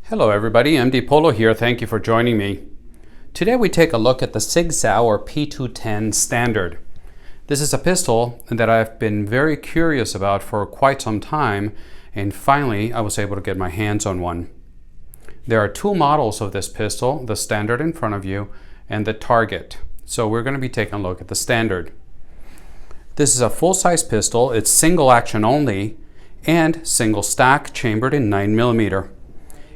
Hello everybody, MD Polo here. Thank you for joining me. Today we take a look at the Sig Sauer P210 Standard. This is a pistol that I've been very curious about for quite some time, and finally I was able to get my hands on one. There are two models of this pistol, the Standard in front of you and the Target. So we're going to be taking a look at the Standard. This is a full-size pistol. It's single action only and single stack chambered in 9mm.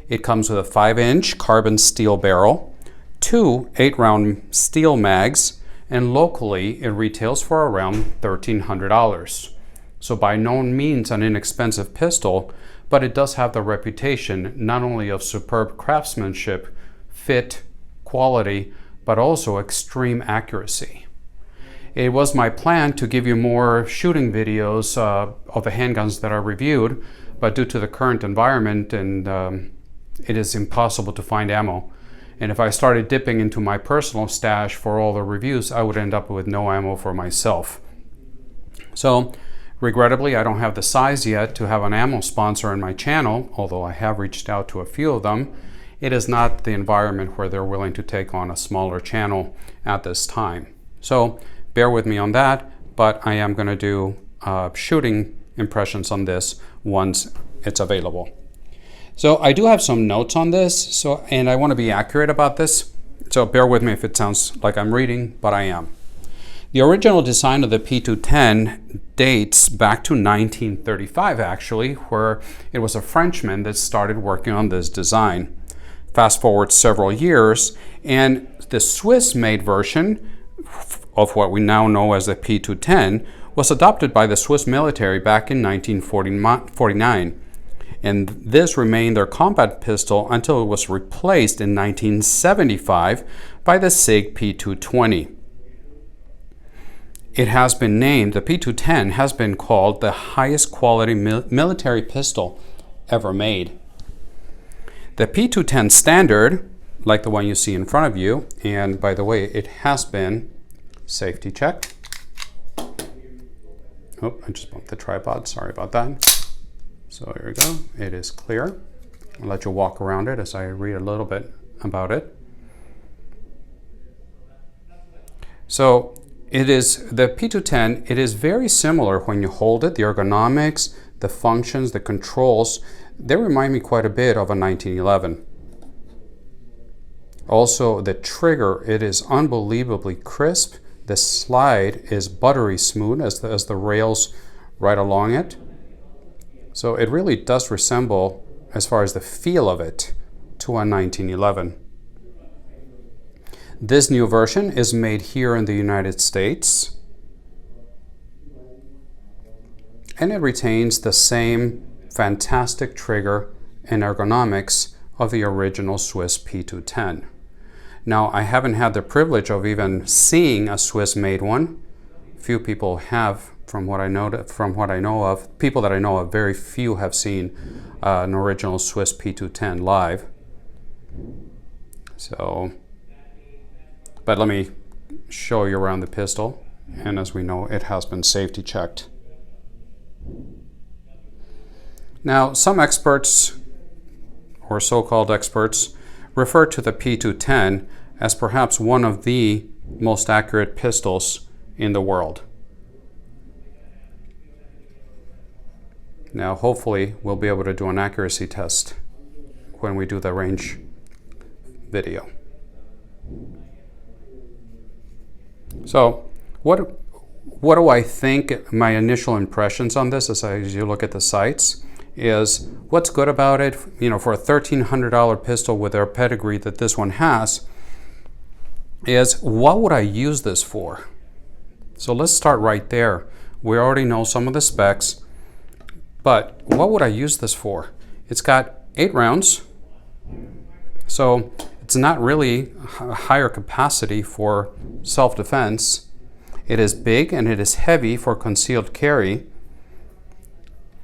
It comes with a 5-inch carbon steel barrel, two 8-round steel mags, and locally it retails for around $1,300. So by no means an inexpensive pistol, but it does have the reputation not only of superb craftsmanship, fit, quality, but also extreme accuracy. It was my plan to give you more shooting videos of the handguns that I reviewed, but due to the current environment and it is impossible to find ammo. And if I started dipping into my personal stash for all the reviews, I would end up with no ammo for myself. So, regrettably, I don't have the size yet to have an ammo sponsor in my channel, although I have reached out to a few of them. It is not the environment where they're willing to take on a smaller channel at this time. So, bear with me on that, but I am going to do shooting impressions on this once it's available. So I do have some notes on this, and I want to be accurate about this, so bear with me if it sounds like I'm reading, but I am. The original design of the P210 dates back to 1935 actually, where it was a Frenchman that started working on this design. Fast forward several years, and the Swiss-made version of what we now know as the P210 was adopted by the Swiss military back in 1949. And this remained their combat pistol until it was replaced in 1975 by the Sig P220. It has been named, the P210 has been called the highest quality military pistol ever made. The P210 Standard, like the one you see in front of you, and by the way, it has been safety checked. Oh, I just bumped the tripod, sorry about that. So here we go, it is clear. I'll let you walk around it as I read a little bit about it. So it is, the P210, it is very similar when you hold it. The ergonomics, the functions, the controls, they remind me quite a bit of a 1911. Also the trigger, it is unbelievably crisp. The slide is buttery smooth as the rails right along it. So it really does resemble, as far as the feel of it, to a 1911. This new version is made here in the United States, and it retains the same fantastic trigger and ergonomics of the original Swiss P210. Now, I haven't had the privilege of even seeing a Swiss-made one. Few people have. From what I know of, people that I know of, very few have seen an original Swiss P210 live. So, but let me show you around the pistol, and as we know, it has been safety checked. Now, some experts, or so-called experts, refer to the P210 as perhaps one of the most accurate pistols in the world. Now, hopefully, we'll be able to do an accuracy test when we do the range video. So, what do I think my initial impressions on this as you look at the sights is what's good about it, you know, for a $1,300 pistol with their pedigree that this one has, is what would I use this for? So let's start right there. We already know some of the specs. But what would I use this for? It's got 8 rounds, so it's not really a higher capacity for self-defense. It is big and it is heavy for concealed carry.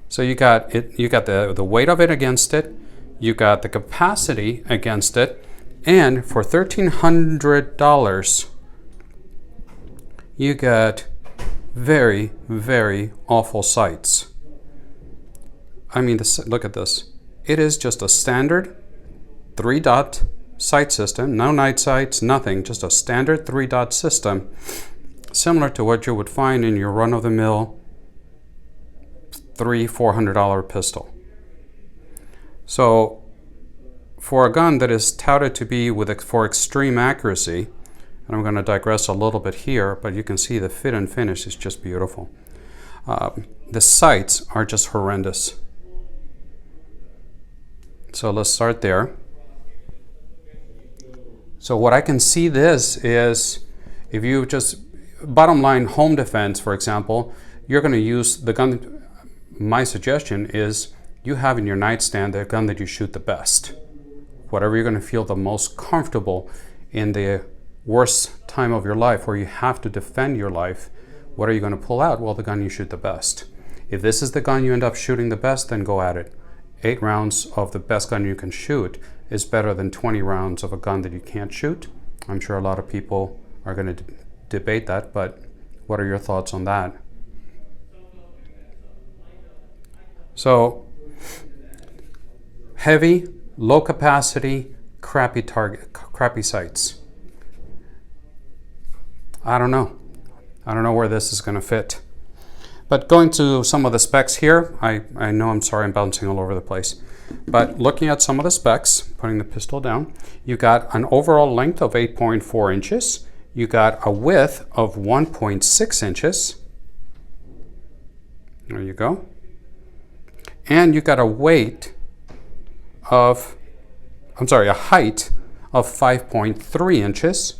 So you got the weight of it against it, you got the capacity against it, and for $1,300, you got very, very awful sights. I mean, look at this. It is just a standard 3-dot sight system, no night sights, nothing, just a standard 3-dot system, similar to what you would find in your run-of-the-mill $300-400 pistol. So for a gun that is touted to be for extreme accuracy, and I'm going to digress a little bit here, but you can see the fit and finish is just beautiful. The sights are just horrendous. So let's start there. So what I can see this is, if you just, bottom line, home defense, for example, you're going to use the gun. My suggestion is you have in your nightstand the gun that you shoot the best. Whatever you're going to feel the most comfortable in the worst time of your life where you have to defend your life, what are you going to pull out? Well, the gun you shoot the best. If this is the gun you end up shooting the best, then go at it. 8 rounds of the best gun you can shoot is better than 20 rounds of a gun that you can't shoot. I'm sure a lot of people are going to debate that, but what are your thoughts on that? So, heavy, low capacity, crappy target, crappy sights. I don't know. I don't know where this is going to fit. But going to some of the specs here, I know, I'm sorry, I'm bouncing all over the place. But looking at some of the specs, putting the pistol down, you got an overall length of 8.4 inches. You got a width of 1.6 inches. There you go. And you got a weight of, a height of 5.3 inches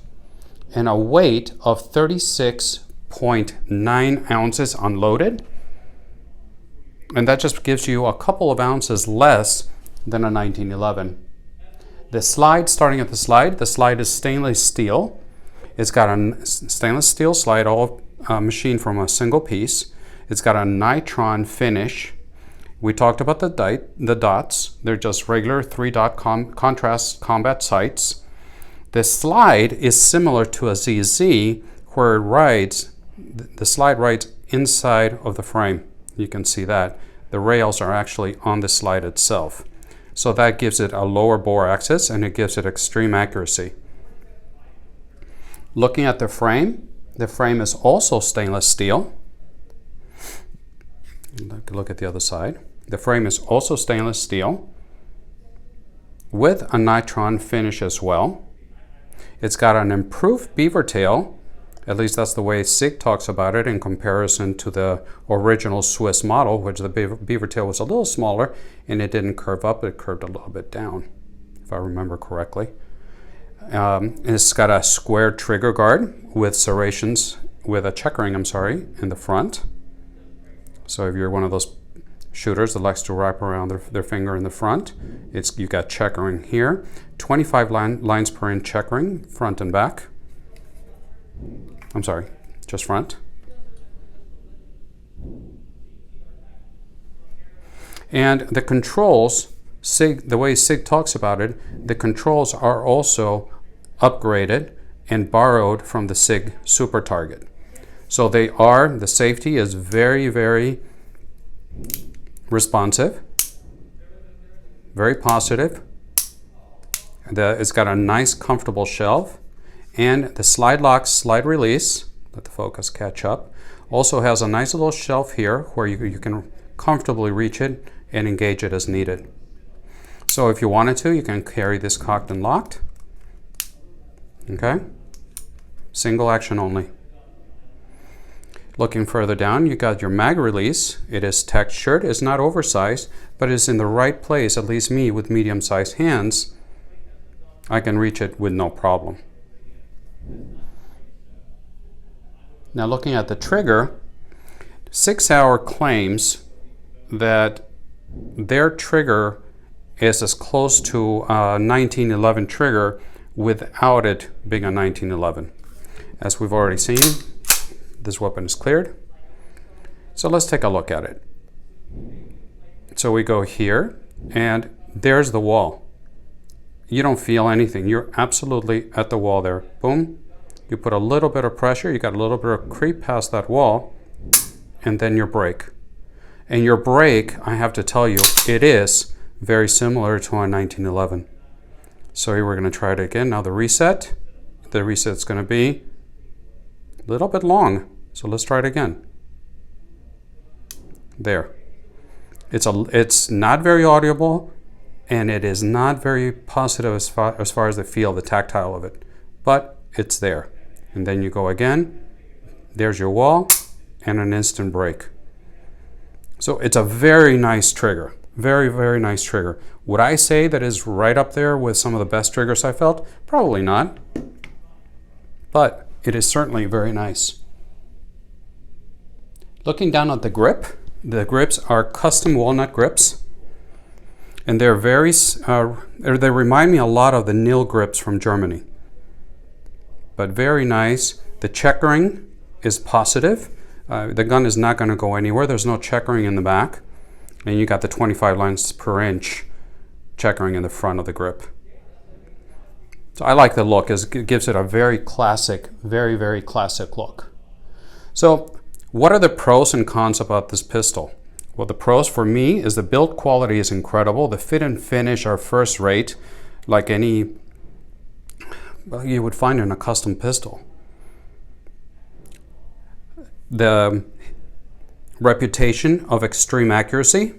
and a weight of 36.9 ounces unloaded. And that just gives you a couple of ounces less than a 1911. The slide, starting at the slide is stainless steel. It's got a stainless steel slide, all machined from a single piece. It's got a nitron finish. We talked about the dots. They're just regular 3-dot contrast combat sights. The slide is similar to a ZZ, where it rides, the slide rides inside of the frame. You can see that. The rails are actually on the slide itself. So that gives it a lower bore axis and it gives it extreme accuracy. Looking at the frame is also stainless steel. Look at the other side. The frame is also stainless steel with a nitron finish as well. It's got an improved beaver tail, at least that's the way Sig talks about it in comparison to the original Swiss model, which the beaver tail was a little smaller and it didn't curve up, it curved a little bit down, if I remember correctly. It's got a squared trigger guard with serrations, with a checkering, in the front. So if you're one of those shooters that likes to wrap around their finger in the front, you got checkering here. 25 lines per inch checkering, front and back. Just front. And the controls, the way Sig talks about it, the controls are also upgraded and borrowed from the Sig Super Target. So the safety is very, very responsive, very positive. It's got a nice, comfortable shelf, and the slide lock, slide release, let the focus catch up, also has a nice little shelf here where you can comfortably reach it and engage it as needed. So if you wanted to, you can carry this cocked and locked. Okay, single action only. Looking further down, you got your mag release. It is textured, it's not oversized, but it's in the right place, at least me with medium-sized hands. I can reach it with no problem. Now looking at the trigger, Sig Sauer claims that their trigger is as close to a 1911 trigger without it being a 1911. As we've already seen, this weapon is cleared. So let's take a look at it. So we go here, and there's the wall. You don't feel anything. You're absolutely at the wall there. Boom. You put a little bit of pressure, you got a little bit of creep past that wall, and then your brake. And your brake, I have to tell you, it is very similar to a 1911. So here we're going to try it again. Now the reset's going to be a little bit long. So let's try it again. There. It's not very audible, and it is not very positive as far as the feel, the tactile of it. But it's there. And then you go again. There's your wall and an instant break. So it's a very nice trigger. Very, very nice trigger. Would I say that is right up there with some of the best triggers I felt? Probably not. But it is certainly very nice. Looking down at the grips are custom walnut grips. And they're they remind me a lot of the Nil grips from Germany. But very nice. The checkering is positive. The gun is not going to go anywhere. There's no checkering in the back. And you got the 25 lines per inch checkering in the front of the grip. So I like the look. It gives it a very classic, very, very classic look. So what are the pros and cons about this pistol? Well, the pros for me is the build quality is incredible. The fit and finish are first rate, like any you would find in a custom pistol. The reputation of extreme accuracy.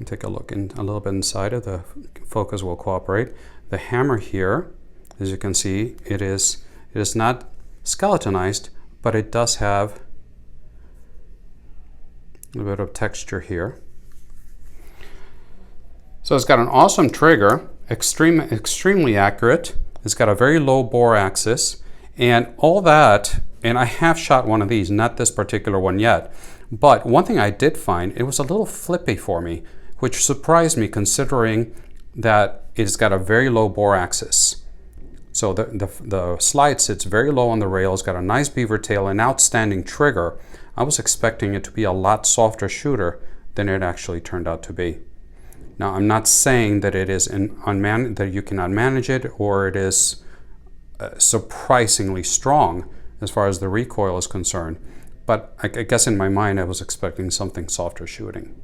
Take a look in a little bit inside of the focus will cooperate. The hammer here, as you can see, it is not skeletonized, but it does have a bit of texture here. So it's got an awesome trigger, extremely accurate. It's got a very low bore axis, and all that. And I have shot one of these, not this particular one yet. But one thing I did find, it was a little flippy for me, which surprised me considering that it's got a very low bore axis. So the slide sits very low on the rail. It's got a nice beaver tail, an outstanding trigger. I was expecting it to be a lot softer shooter than it actually turned out to be. Now, I'm not saying that it is that you cannot manage it, or it is surprisingly strong as far as the recoil is concerned. But I guess in my mind, I was expecting something softer shooting.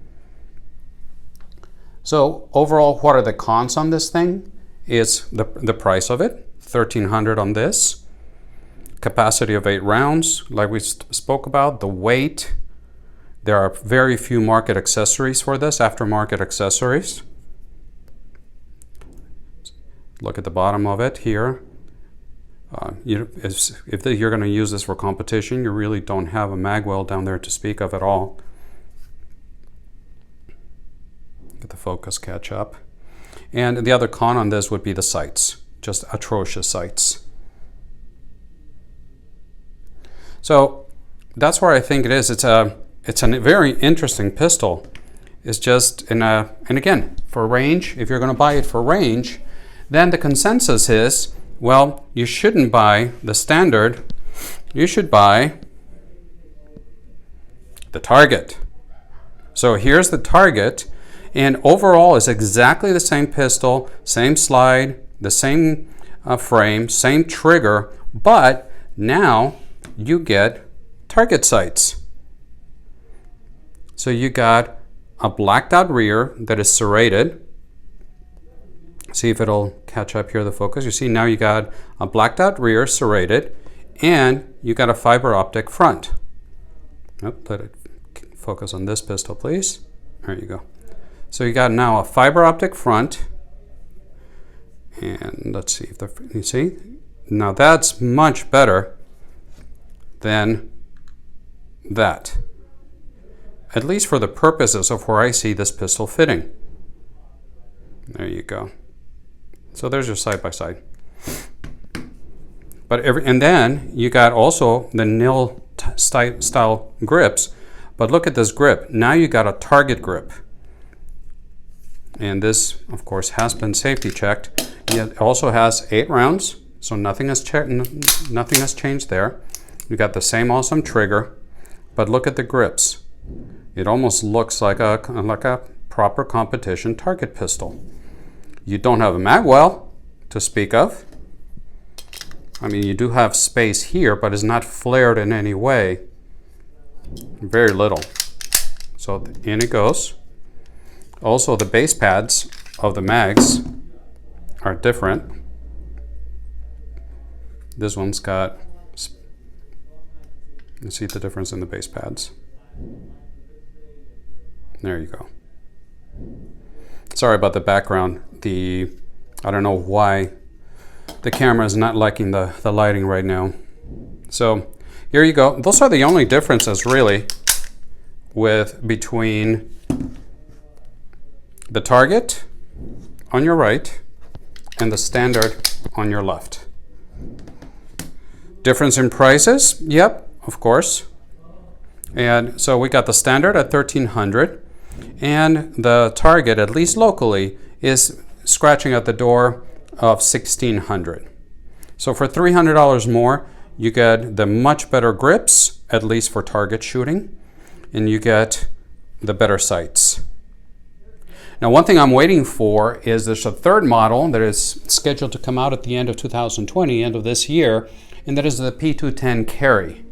So overall, what are the cons on this thing? It's the price of it, $1,300 on this. Capacity of 8 rounds, like we spoke about. The weight. There are very few market accessories for this, aftermarket accessories. Look at the bottom of it here. If you're going to use this for competition, you really don't have a mag well down there to speak of at all. Get the focus catch up. And the other con on this would be the sights, just atrocious sights. So that's where I think it is. It's a very interesting pistol. It's just and again, for range, if you're going to buy it for range, then the consensus is, well, you shouldn't buy the standard. You should buy the Target. So here's the Target, and overall is exactly the same pistol, same slide, the same frame, same trigger, but now you get target sights. So you got a blacked out rear that is serrated. See if it'll catch up here, the focus. You see now you got a blacked out rear serrated, and you got a fiber optic front. Let it focus on this pistol, please. There you go. So you got now a fiber optic front, and let's see if you see. Now that's much better than that, at least for the purposes of where I see this pistol fitting. There you go. So there's your side by side. And then you got also the Nil style grips. But look at this grip. Now you got a Target grip. And this, of course, has been safety checked. It also has 8 rounds, so nothing has changed there. You got the same awesome trigger, but look at the grips. It almost looks like a proper competition target pistol. You don't have a mag well to speak of. I mean, you do have space here, but it's not flared in any way. Very little. So in it goes. Also, the base pads of the mags are different. This one's got, you see the difference in the base pads. There you go. Sorry about the background. I don't know why the camera is not liking the lighting right now. So here you go. Those are the only differences really between the Target on your right and the Standard on your left. Difference in prices? Yep, of course. And so we got the Standard at $1,300, and the Target, at least locally, is scratching at the door of $1,600. So for $300 more, you get the much better grips, at least for target shooting, and you get the better sights. Now, one thing I'm waiting for is there's a third model that is scheduled to come out at the end of 2020, end of this year, and that is the P210 Carry.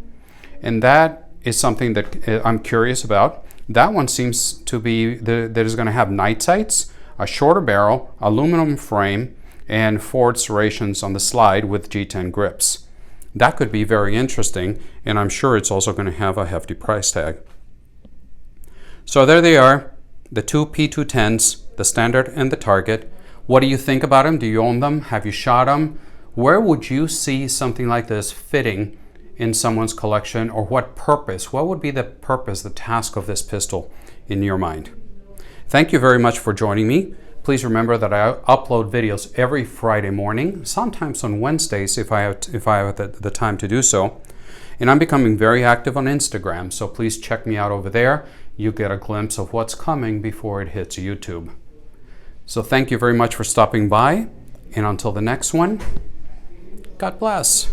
And that is something that I'm curious about. That one seems to be that is going to have night sights, a shorter barrel, aluminum frame, and forward serrations on the slide with G10 grips. That could be very interesting, and I'm sure it's also going to have a hefty price tag. So there they are, the two P210s, the Standard and the Target. What do you think about them? Do you own them? Have you shot them? Where would you see something like this fitting in someone's collection, or what purpose? What would be the purpose, the task of this pistol in your mind? Thank you very much for joining me. Please remember that I upload videos every Friday morning, sometimes on Wednesdays if I have the time to do so. And I'm becoming very active on Instagram, so please check me out over there. You get a glimpse of what's coming before it hits YouTube. So thank you very much for stopping by, and until the next one, God bless.